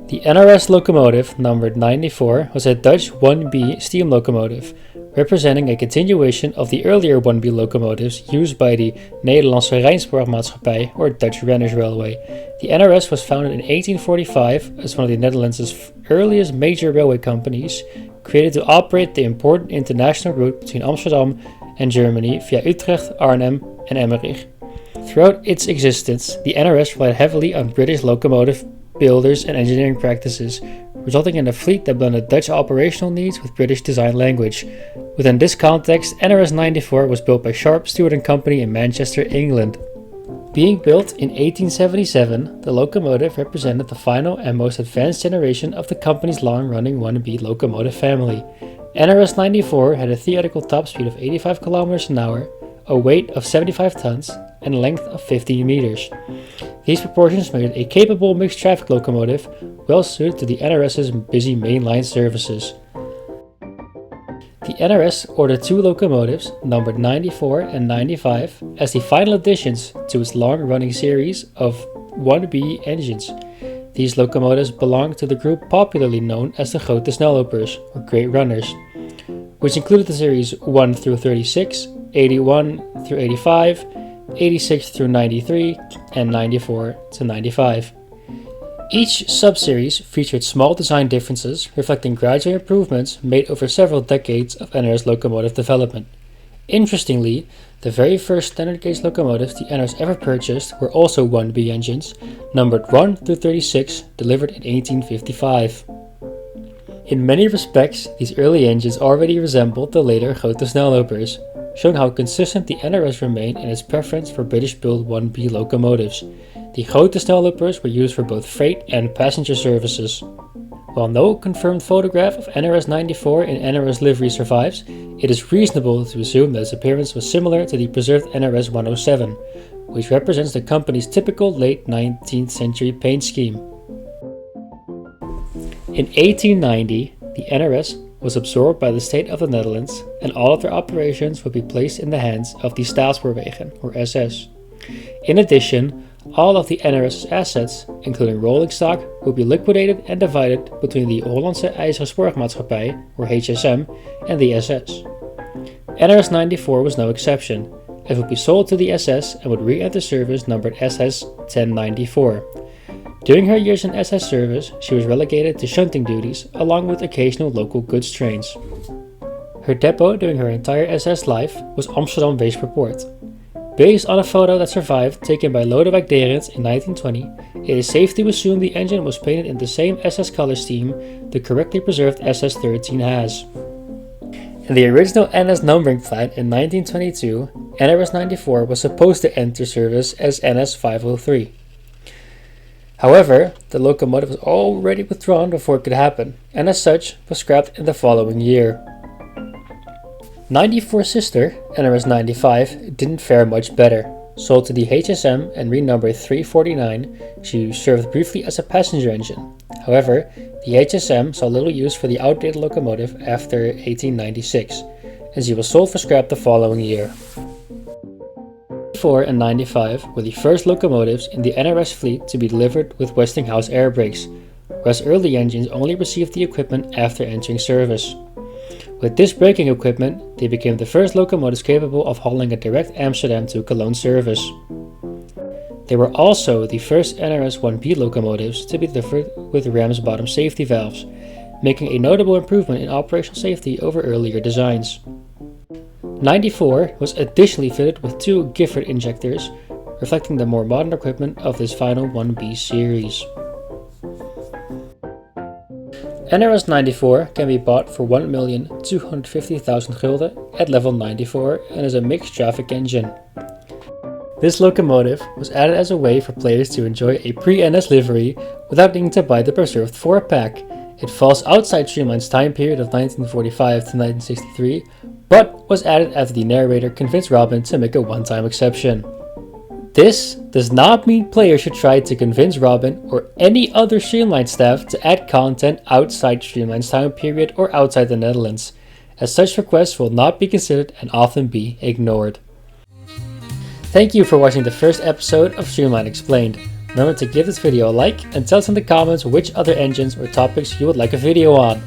The NRS locomotive, numbered 94, was a Dutch 1B steam locomotive, representing a continuation of the earlier 1B locomotives used by the Nederlandse Spoorwegen or Dutch Renners Railway. The NRS was founded in 1845 as one of the Netherlands' earliest major railway companies, created to operate the important international route between Amsterdam and Germany via Utrecht, Arnhem, and Emmerich. Throughout its existence, the NRS relied heavily on British locomotive builders and engineering practices, resulting in a fleet that blended Dutch operational needs with British design language. Within this context, NRS 94 was built by Sharp, Stewart & Company in Manchester, England. Being built in 1877, the locomotive represented the final and most advanced generation of the company's long-running 1B locomotive family. NRS 94 had a theoretical top speed of 85 km an hour, a weight of 75 tons, and a length of 15 meters. These proportions made it a capable mixed traffic locomotive, well suited to the NRS's busy mainline services. The NRS ordered two locomotives, numbered 94 and 95, as the final additions to its long-running series of 1B engines. These locomotives belong to the group popularly known as the Grote Snellopers, or Great Runners, which included the series 1 through 36, 81 through 85, 86 through 93, and 94 to 95. Each subseries featured small design differences reflecting gradual improvements made over several decades of NRS locomotive development. Interestingly, the very first standard gauge locomotives the NRS ever purchased were also 1B engines, numbered 1 through 36, delivered in 1855. In many respects, these early engines already resembled the later Grote Snellopers, showing how consistent the NRS remained in its preference for British-built 1B locomotives. The Grote Snellopers were used for both freight and passenger services. While no confirmed photograph of NRS 94 in NRS livery survives, it is reasonable to assume that its appearance was similar to the preserved NRS 107, which represents the company's typical late 19th century paint scheme. In 1890, the NRS was absorbed by the state of the Netherlands, and all of their operations would be placed in the hands of the Staatspoorwegen, or SS. In addition, all of the NRS's assets, including rolling stock, would be liquidated and divided between the Hollandse IJzeren Spoorwegmaatschappij, or HSM, and the SS. NRS 94 was no exception, as it would be sold to the SS and would re-enter service numbered SS 1094. During her years in SS service, she was relegated to shunting duties, along with occasional local goods trains. Her depot during her entire SS life was Amsterdam Weesperpoort. Based on a photo that survived taken by Lodewijk Derends in 1920, it is safe to assume the engine was painted in the same SS color scheme the correctly preserved SS 13 has. In the original NS numbering plan in 1922, NRS 94 was supposed to enter service as NS 503. However, the locomotive was already withdrawn before it could happen, and as such was scrapped in the following year. 94's sister, NRS 95, didn't fare much better. Sold to the HSM and renumbered 349, she served briefly as a passenger engine. However, the HSM saw little use for the outdated locomotive after 1896, and she was sold for scrap the following year. 94 and 95 were the first locomotives in the NRS fleet to be delivered with Westinghouse air brakes, whereas early engines only received the equipment after entering service. With this braking equipment, they became the first locomotives capable of hauling a direct Amsterdam to Cologne service. They were also the first NRS 1B locomotives to be delivered with ram's bottom safety valves, making a notable improvement in operational safety over earlier designs. 94 was additionally fitted with two Gifford injectors, reflecting the more modern equipment of this final 1B series. NRS 94 can be bought for 1,250,000 gulden at level 94 and is a mixed traffic engine. This locomotive was added as a way for players to enjoy a pre-NS livery without needing to buy the preserved 4-pack. It falls outside Streamline's time period of 1945 to 1963, but was added after the narrator convinced Robin to make a one-time exception. This does not mean players should try to convince Robin or any other Streamlined staff to add content outside Streamline's time period or outside the Netherlands, as such requests will not be considered and often be ignored. Thank you for watching the first episode of Streamlined Explained. Remember to give this video a like and tell us in the comments which other engines or topics you would like a video on.